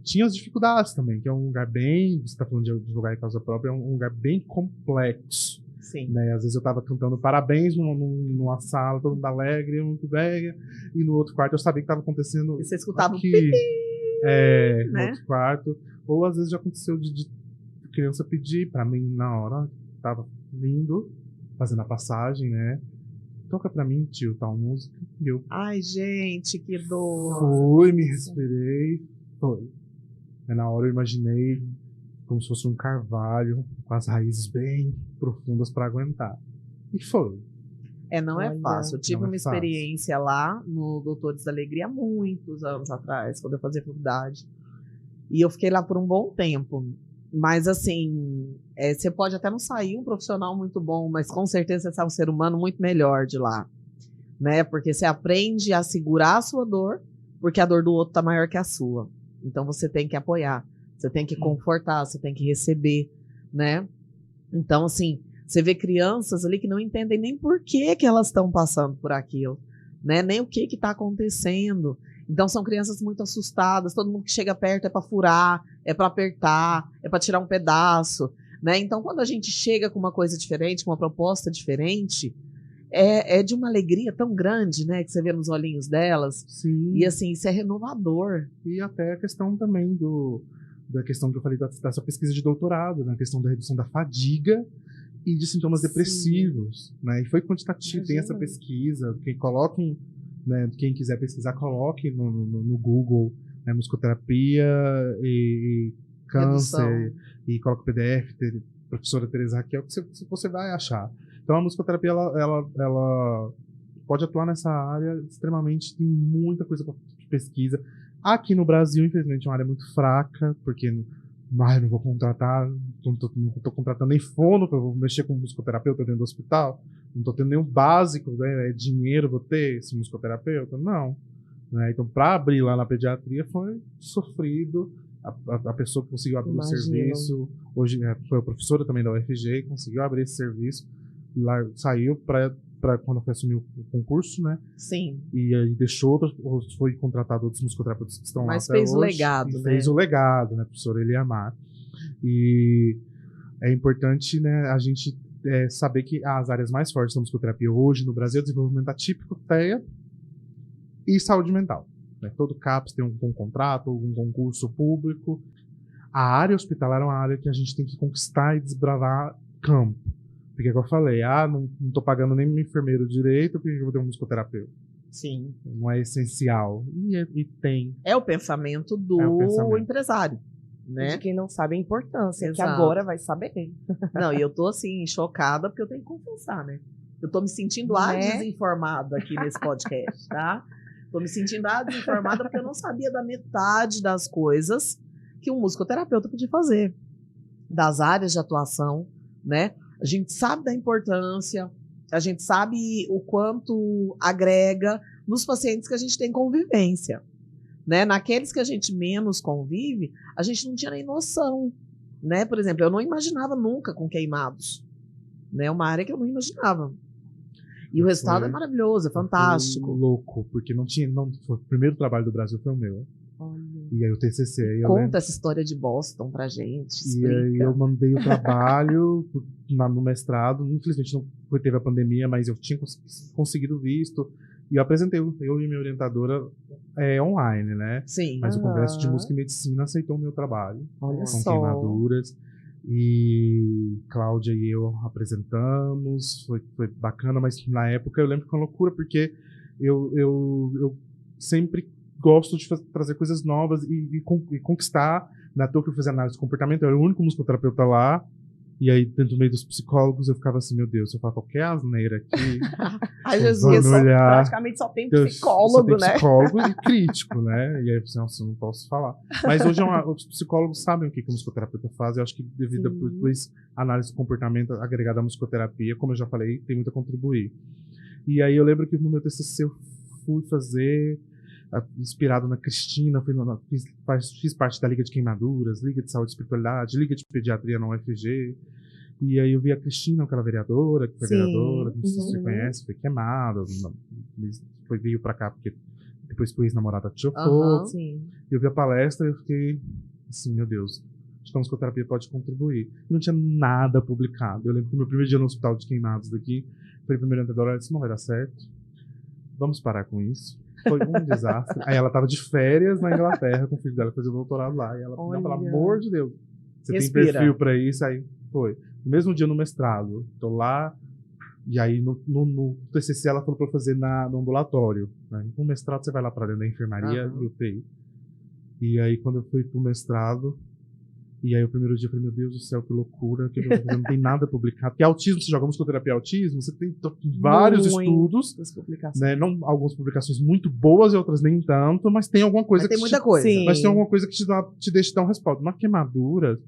tinha as dificuldades também, que é um lugar bem, você está falando de advogar em causa própria, é um lugar bem complexo. Sim. Né? Às vezes eu estava cantando parabéns numa sala, todo mundo alegre, muito bem, e no outro quarto eu sabia que estava acontecendo. E você escutava aqui, né? no outro quarto. Ou às vezes já aconteceu de criança pedir para mim na hora, estava lindo, fazendo a passagem, né? Toca pra mim, tio, tal música. E eu Ai, gente, que dor. fui, me respirei, foi. Aí na hora eu imaginei como se fosse um carvalho, com as raízes bem profundas para aguentar. E foi. Não é Olha, fácil. Eu tive não é uma experiência lá no Doutores da Alegria há muitos anos atrás, quando eu fazia faculdade. E eu fiquei lá por um bom tempo. Mas, assim, você pode até não sair um profissional muito bom, mas com certeza você sai um ser humano muito melhor de lá. Né? Porque você aprende a segurar a sua dor, porque a dor do outro está maior que a sua. Então você tem que apoiar. Você tem que confortar, você tem que receber, né? Então, assim, você vê crianças ali que não entendem nem por que elas estão passando por aquilo, né? Nem o que está acontecendo. Então, são crianças muito assustadas, todo mundo que chega perto é para furar, é para apertar, é para tirar um pedaço, né? Então, quando a gente chega com uma coisa diferente, com uma proposta diferente, é de uma alegria tão grande, né? Que você vê nos olhinhos delas. Sim. E, assim, isso é renovador. E até a questão também da questão que eu falei da sua pesquisa de doutorado, na questão da redução da fadiga e de sintomas depressivos, né? E foi quantitativo, tem essa pesquisa, quem quiser pesquisar, coloque no Google, né, musicoterapia e câncer, e coloque PDF, professora Teresa Raquel, que você vai achar. Então a musicoterapia, ela pode atuar nessa área extremamente, tem muita coisa para pesquisa. Aqui no Brasil, infelizmente, é uma área muito fraca, porque não vou contratar, não estou contratando nem fono para mexer com musicoterapeuta dentro do hospital, não estou tendo nenhum básico, né? É dinheiro, vou ter esse musicoterapeuta? Não. Né? Então, para abrir lá na pediatria foi sofrido, a pessoa que conseguiu abrir o serviço, hoje foi a professora também da UFG, conseguiu abrir esse serviço, lá, saiu para quando foi assumir o concurso, né? Sim. E aí foi contratado outros musicoterapeutas que estão Mas lá até fez hoje. O legado, né? Fez o legado, né, professor Eliamar. E é importante, né, a gente saber que as áreas mais fortes da musicoterapia hoje no Brasil é desenvolvimento atípico, TEA e saúde mental. Né? Todo CAPS tem um contrato, um concurso público. A área hospitalar é uma área que a gente tem que conquistar e desbravar campo. Porque é que eu falei, não tô pagando nem meu enfermeiro direito, porque eu vou ter um musicoterapeuta. Sim. Não é essencial. E tem. É o pensamento do empresário, né? De quem não sabe a importância, que Exato. agora vai saber. Não, e eu tô assim, chocada, porque eu tenho que confessar, né? Eu tô me sentindo a Né? desinformada aqui nesse podcast, tá? Tô me sentindo a desinformada porque eu não sabia da metade das coisas que um musicoterapeuta podia fazer. Das áreas de atuação, né? A gente sabe da importância, a gente sabe o quanto agrega nos pacientes que a gente tem convivência, né? Naqueles que a gente menos convive, a gente não tinha nem noção, né? Por exemplo, eu não imaginava nunca com queimados, né? Uma área que eu não imaginava. E o resultado é maravilhoso, é fantástico. Foi louco, porque não tinha. Foi, o primeiro trabalho do Brasil foi o meu. E aí o TCC. Aí Conta essa história de Boston pra gente. E aí eu mandei o trabalho no mestrado. Infelizmente não teve a pandemia, mas eu tinha conseguido visto. E eu apresentei, eu e minha orientadora online, né? Sim. Mas o Congresso de Música e Medicina aceitou o meu trabalho. Olha com só. queimaduras. E Cláudia e eu apresentamos, foi bacana, mas na época eu lembro que foi uma loucura, porque eu sempre gosto de trazer coisas novas e conquistar. Na toa que eu fiz análise de comportamento, eu era o único musicoterapeuta lá, e aí dentro do meio dos psicólogos eu ficava assim, meu Deus, se eu falar qualquer asneira aqui... Ai, Jesus, praticamente só tem psicólogo, né? Psicólogo e crítico, né? E aí eu falei, nossa, eu não posso falar. Mas hoje os psicólogos sabem o que o musicoterapeuta faz. Eu acho que devido a depois análise do comportamento agregada à musicoterapia, como eu já falei, tem muito a contribuir. E aí eu lembro que no meu TCC eu fui fazer, inspirado na Cristina, fiz parte da Liga de Queimaduras, Liga de Saúde e Espiritualidade, Liga de Pediatria na UFG. E aí eu vi a Cristina, aquela vereadora, que foi vereadora, não sei se você conhece, foi queimada, veio pra cá porque depois que o ex-namorado atirou fogo. Eu vi a palestra e eu fiquei assim, meu Deus, acho que a musicoterapia pode contribuir. E não tinha nada publicado. Eu lembro que no meu primeiro dia no hospital de queimados daqui, foi a primeira orientadora, ela disse, não vai dar certo, vamos parar com isso. Foi um desastre. Aí ela tava de férias na Inglaterra com o filho dela fazer o doutorado lá. E ela, não, pelo amor de Deus, você tem perfil pra isso? Aí foi. No mesmo dia no mestrado, tô lá, e aí no TCC ela falou pra eu fazer no ambulatório. Né? No mestrado você vai lá pra dentro da enfermaria e UTI. E aí quando eu fui pro mestrado, e aí o primeiro dia eu falei, meu Deus do céu, que loucura, que não tem nada publicado. Porque autismo, você joga musicoterapia autismo, você tem vários estudos, né? Não, algumas publicações muito boas e outras nem tanto, mas tem alguma coisa mas tem muita coisa. Mas tem alguma coisa que te deixa dar um respaldo. Na queimadura,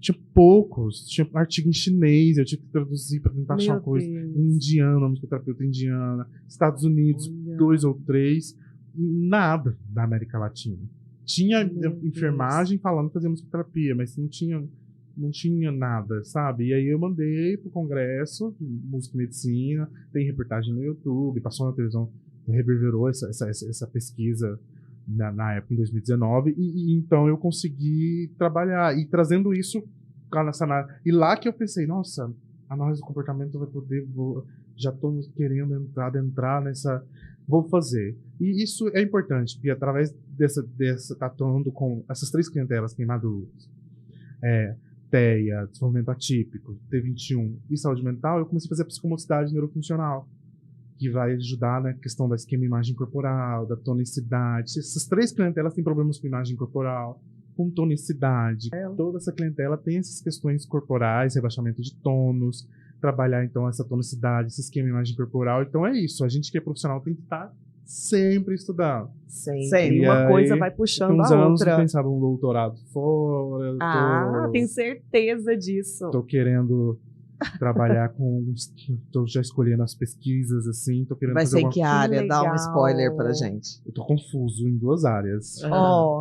tinha poucos, tinha artigo em chinês, eu tive que traduzir para tentar achar uma coisa em indiana, musicoterapeuta indiana, Estados Unidos, 2 ou 3, nada da América Latina. Tinha enfermagem falando que fazia musicoterapia, mas não tinha nada, sabe? E aí eu mandei pro Congresso de Música e Medicina, tem reportagem no YouTube, passou na televisão, reverberou essa pesquisa na época, em 2019, e então eu consegui trabalhar, e trazendo isso nessa análise. E lá que eu pensei, nossa, a análise do comportamento vai poder, já estou querendo entrar nessa, vou fazer. E isso é importante, porque através dessa atuando com essas 3 clientelas queimaduras, TEA, desenvolvimento atípico, T21 e saúde mental, eu comecei a fazer a psicomotricidade neurofuncional, que vai ajudar na questão da esquema imagem corporal, da tonicidade. Essas 3 clientelas têm problemas com imagem corporal, com tonicidade. Toda essa clientela tem essas questões corporais, rebaixamento de tônus, trabalhar então essa tonicidade, esse esquema imagem corporal. Então é isso, a gente que é profissional tem que estar sempre estudando. Sempre. Uma coisa vai puxando a outra. Uns anos eu pensava um doutorado fora. Tenho certeza disso. Tô querendo trabalhar tô já escolhendo as pesquisas, assim, tô querendo vai fazer ser em que área? Dá um spoiler pra gente. Eu tô confuso em 2 áreas.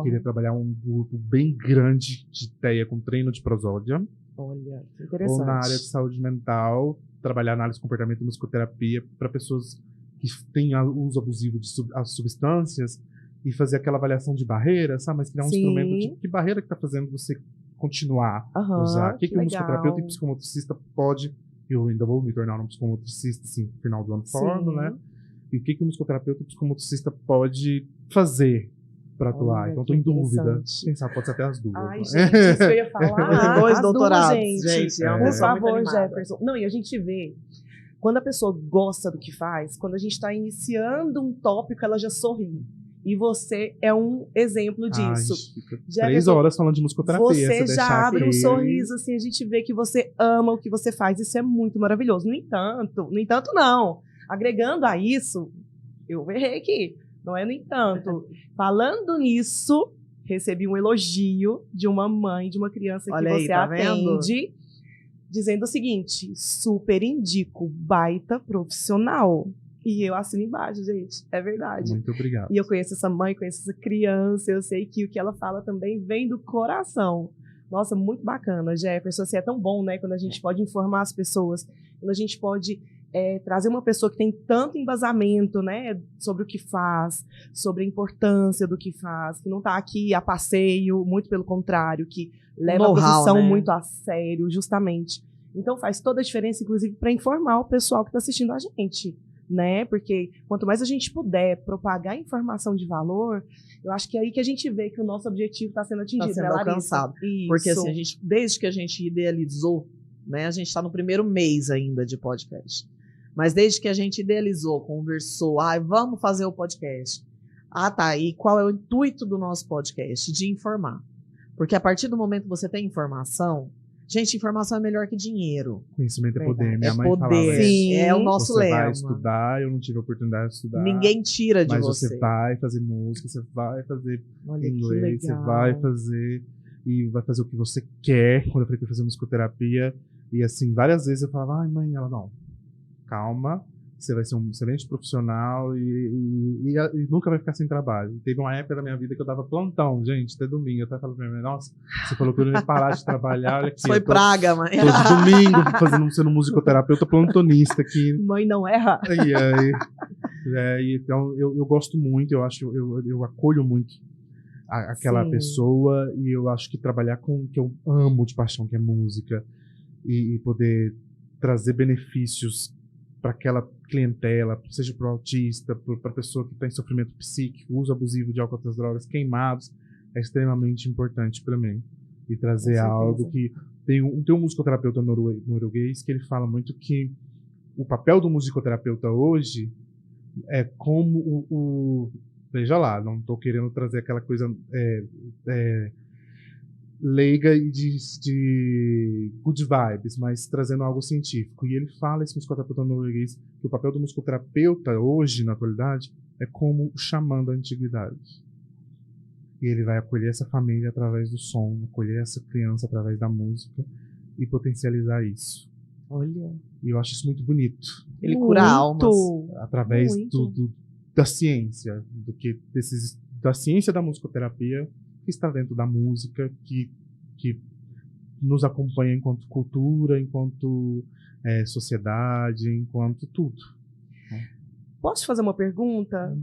Queria trabalhar um grupo bem grande de TEA com treino de prosódia. Olha, que interessante. Ou na área de saúde mental, trabalhar análise de comportamento e musicoterapia para pessoas que têm uso abusivo de substâncias e fazer aquela avaliação de barreira, sabe? Mas criar um instrumento de que barreira que tá fazendo você continuar a usar. O que o musicoterapeuta e psicomotricista pode... Eu ainda vou me tornar um psicomotricista, assim, no final do ano forno, né? E o que o musicoterapeuta e psicomotricista pode fazer para atuar. Olha, Então tô que em dúvida. interessante. Quem sabe pode ser até as duas. Ai, né? gente, isso que eu ia falar. Dois As doutorados, duas, gente. É uma Por pessoa muito favor, animada. Jefferson. Não, e a gente vê, quando a pessoa gosta do que faz, quando a gente está iniciando um tópico, ela já sorri. E você é um exemplo Ai, disso. a gente fica Jefferson, 3 horas falando de musicoterapia. Você se já deixar abre um aqui. sorriso, assim, a gente vê que você ama o que você faz. Isso é muito maravilhoso. No entanto, não. Agregando a isso, eu errei aqui. Não é no entanto. Falando nisso, recebi um elogio de uma mãe de uma criança Olha que aí, você tá vendo? atende, dizendo o seguinte: super indico, baita profissional. E eu assino embaixo, gente. É verdade. Muito obrigado. E eu conheço essa mãe, conheço essa criança, eu sei que o que ela fala também vem do coração. Nossa, muito bacana, Jefferson. Assim, é tão bom, né, quando a gente pode informar as pessoas, quando a gente pode trazer uma pessoa que tem tanto embasamento, né, sobre o que faz, sobre a importância do que faz, que não está aqui a passeio, muito pelo contrário, que leva a Know-how, profissão né? muito a sério, justamente. Então faz toda a diferença, inclusive, para informar o pessoal que está assistindo a gente. Né? Porque quanto mais a gente puder propagar informação de valor, eu acho que é aí que a gente vê que o nosso objetivo está sendo atingido, Está sendo né, Larissa? alcançado. Isso. Porque assim, desde que a gente idealizou, né, a gente está no primeiro mês ainda de podcast. Mas desde que a gente idealizou, conversou, vamos fazer o podcast. Tá, e qual é o intuito do nosso podcast? De informar. Porque a partir do momento que você tem informação, gente, informação é melhor que dinheiro. Conhecimento é poder. Minha É mãe falava poder. Sim. É o nosso você lema. vai estudar, eu não tive a oportunidade de estudar. Ninguém tira de mas você. você vai fazer música, você vai fazer Olha que inglês, você legal. vai fazer e vai fazer o que você quer. Quando eu falei que ia fazer musicoterapia, e assim, várias vezes eu falava, ai mãe, ela não, calma, você vai ser um excelente profissional e nunca vai ficar sem trabalho. Teve uma época da minha vida que eu dava plantão, gente, até domingo. Eu até falava pra minha mãe, nossa, você falou que eu não ia parar de trabalhar, olha aqui. Foi praga, mãe. Tô de domingo sendo musicoterapeuta plantonista aqui. Mãe não erra. E aí, então eu gosto muito, eu acolho muito aquela Sim. pessoa, e eu acho que trabalhar com o que eu amo de paixão, que é música, e poder trazer benefícios para aquela clientela, seja para o autista, para a pessoa que está em sofrimento psíquico, uso abusivo de álcool e outras drogas, queimados, é extremamente importante para mim. E trazer Com certeza. algo que... Tem um musicoterapeuta norueguês que ele fala muito que o papel do musicoterapeuta hoje é como veja lá, não estou querendo trazer aquela coisa leiga e de good vibes, mas trazendo algo científico. E ele fala, esse musicoterapeuta norueguês, que o papel do musicoterapeuta hoje, na atualidade, é como o xamã da antiguidade. E ele vai acolher essa família através do som, acolher essa criança através da música e potencializar isso. Olha. E eu acho isso muito bonito. Ele cura almas. Através Muito. da ciência, da ciência da musicoterapia, que está dentro da música, que nos acompanha enquanto cultura, enquanto sociedade, enquanto tudo. Posso te fazer uma pergunta?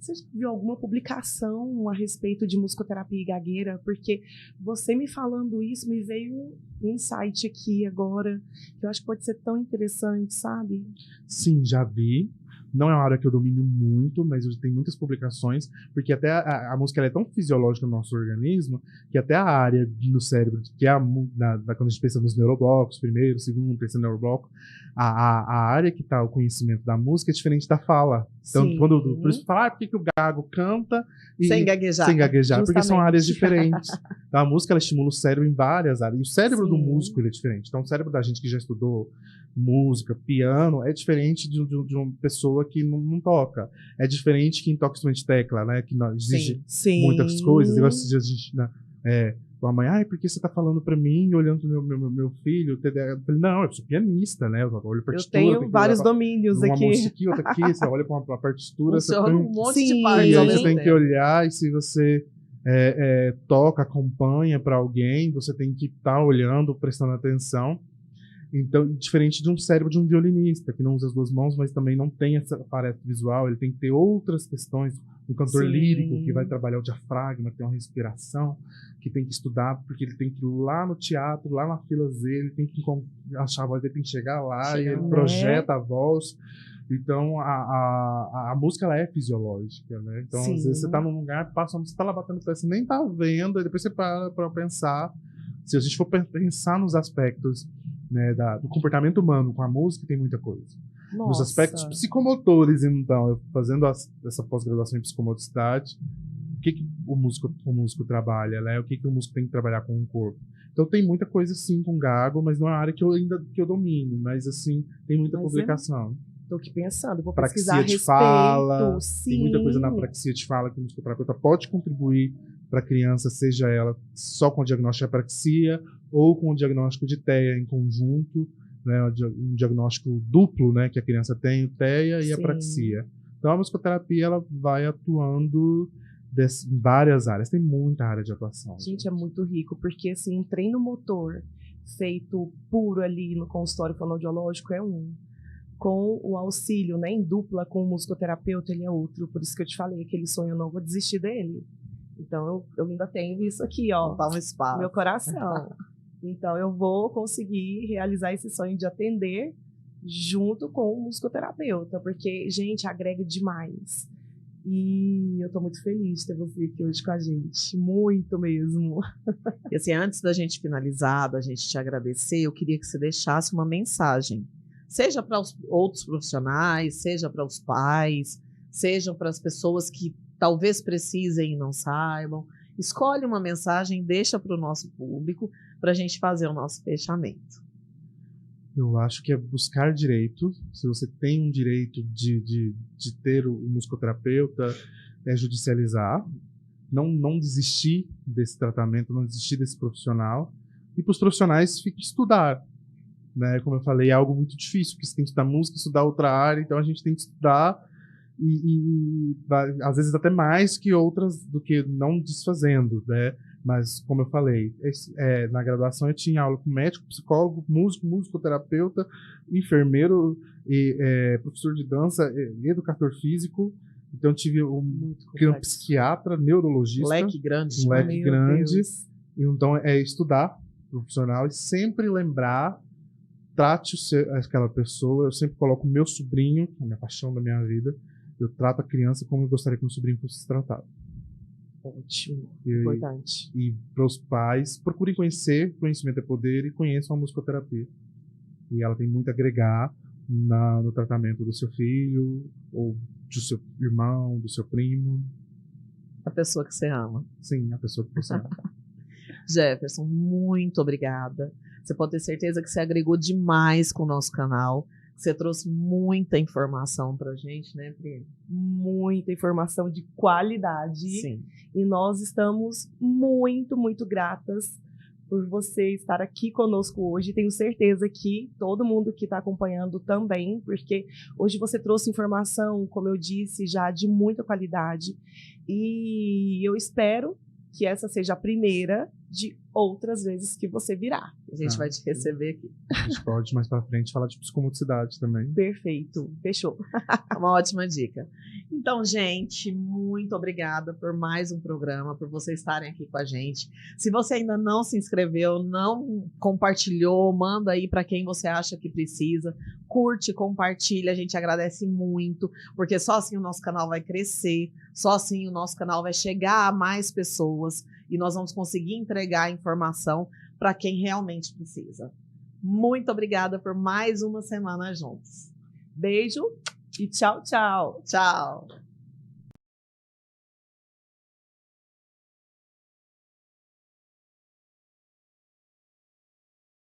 Você viu alguma publicação a respeito de musicoterapia e gagueira? Porque você me falando isso, me veio um insight aqui agora, que eu acho que pode ser tão interessante, sabe? Sim, já vi. Não é uma área que eu domino muito, mas eu tenho muitas publicações, porque até a música ela é tão fisiológica no nosso organismo, que até a área no cérebro, que é quando a gente pensa nos neuroblocos, primeiro, segundo, terceiro neurobloco, a área que está o conhecimento da música é diferente da fala. Então, Sim. por isso falar, por que o gago canta Sem gaguejar. porque são Justamente. áreas diferentes. Então, a música ela estimula o cérebro em várias áreas. E o cérebro do Sim. músico ele é diferente. Então, o cérebro da gente que já estudou música, piano, é diferente de uma pessoa que não toca. É diferente quem toca instrumento de tecla, né? Que exige Sim. muitas coisas. Igual esses dias a gente, a mãe, por que você tá falando pra mim, olhando pro meu filho? Eu falei, não, eu sou pianista, né? Eu olho Eu partitura. tenho vários domínios uma aqui. música aqui, outra aqui, você olha pra uma partitura, você Funciona tem um monte Sim. de partes e ao aí mesmo você tem tempo. que olhar, e se você toca, acompanha para alguém, você tem que estar olhando, prestando atenção. Então, diferente de um cérebro de um violinista, que não usa as duas mãos, mas também não tem essa tarefa visual, ele tem que ter outras questões. Um cantor Sim. lírico que vai trabalhar o diafragma, tem uma respiração, que tem que estudar, porque ele tem que ir lá no teatro, lá na fila Z, ele tem que achar a voz dele, tem que chegar lá, e ele né? projeta a voz. Então, a música, ela é fisiológica, né? Então, Sim. às vezes, você tá num lugar, passa uma, você tá lá batendo pé, você nem tá vendo, e depois você para pra pensar. Se a gente for pensar nos aspectos, né, do comportamento humano com a música, tem muita coisa. Nossa. Nos aspectos psicomotores, então, eu fazendo essa pós-graduação em psicomotricidade, o que o músico trabalha, né? O que o músico tem que trabalhar com o corpo. Então tem muita coisa, sim, com gago, mas não é uma área que eu domine, mas, assim, tem muita publicação. Tô aqui pensando, vou pesquisar a Praxia de respeito. fala, Sim. tem muita coisa na praxia de fala que o musicoterapeuta pode contribuir para a criança, seja ela só com o diagnóstico de apraxia ou com o diagnóstico de TEA em conjunto, né, um diagnóstico duplo, né, que a criança tem, o TEA e a apraxia. Então a musicoterapia, ela vai atuando em várias áreas, tem muita área de atuação. Gente, é muito rico, porque assim, um treino motor feito puro ali no consultório fonoaudiológico é um. Com o auxílio, né, em dupla com o musicoterapeuta, ele é outro. Por isso que eu te falei, aquele sonho, eu não vou desistir dele. Então, eu ainda tenho isso aqui, ó, Dá um espaço. no meu coração. Então, eu vou conseguir realizar esse sonho de atender junto com o musicoterapeuta, porque, gente, agrega demais. E eu tô muito feliz de ter você aqui hoje com a gente. Muito mesmo. E assim, antes da gente finalizar, da gente te agradecer, eu queria que você deixasse uma mensagem. Seja para os outros profissionais, seja para os pais, seja para as pessoas que talvez precisem e não saibam. Escolhe uma mensagem, deixa para o nosso público, para a gente fazer o nosso fechamento. Eu acho que é buscar direito. Se você tem um direito de ter o musicoterapeuta, é judicializar. Não desistir desse tratamento, não desistir desse profissional. E para os profissionais, fique estudar. Né? Como eu falei, é algo muito difícil, porque você tem que estudar música, estudar outra área, então a gente tem que estudar e às vezes até mais que outras, do que não desfazendo, né? Mas, como eu falei, na graduação eu tinha aula com médico, psicólogo, músico, musicoterapeuta, enfermeiro, professor de dança, educador físico. Então eu tive um psiquiatra, neurologista. Leque grande. Um leque grande. Então é estudar profissional e sempre lembrar, trate aquela pessoa. Eu sempre coloco o meu sobrinho, a minha paixão da minha vida, eu trato a criança como eu gostaria que meu sobrinho fosse tratado. Ótimo, importante. E para os pais, procurem conhecer, conhecimento é poder, e conheçam a musicoterapia. E ela tem muito a agregar no tratamento do seu filho, ou do seu irmão, do seu primo. A pessoa que você ama. Sim, a pessoa que você ama. Jefferson, muito obrigada. Você pode ter certeza que você agregou demais com o nosso canal. Você trouxe muita informação pra gente, né, Pri? Muita informação de qualidade. Sim. E nós estamos muito, muito gratas por você estar aqui conosco hoje. Tenho certeza que todo mundo que está acompanhando também, porque hoje você trouxe informação, como eu disse, já de muita qualidade. E eu espero que essa seja a primeira de outras vezes que você virá. A gente vai te receber aqui. A gente pode mais pra frente falar de psicomotricidade também. Perfeito, fechou. Uma ótima dica. Então, gente, muito obrigada por mais um programa, por vocês estarem aqui com a gente. Se você ainda não se inscreveu, não compartilhou, manda aí para quem você acha que precisa. Curte, compartilha, a gente agradece muito, porque só assim o nosso canal vai crescer, só assim o nosso canal vai chegar a mais pessoas e nós vamos conseguir entregar informação para quem realmente precisa. Muito obrigada por mais uma semana juntos. Beijo e tchau, tchau. Tchau.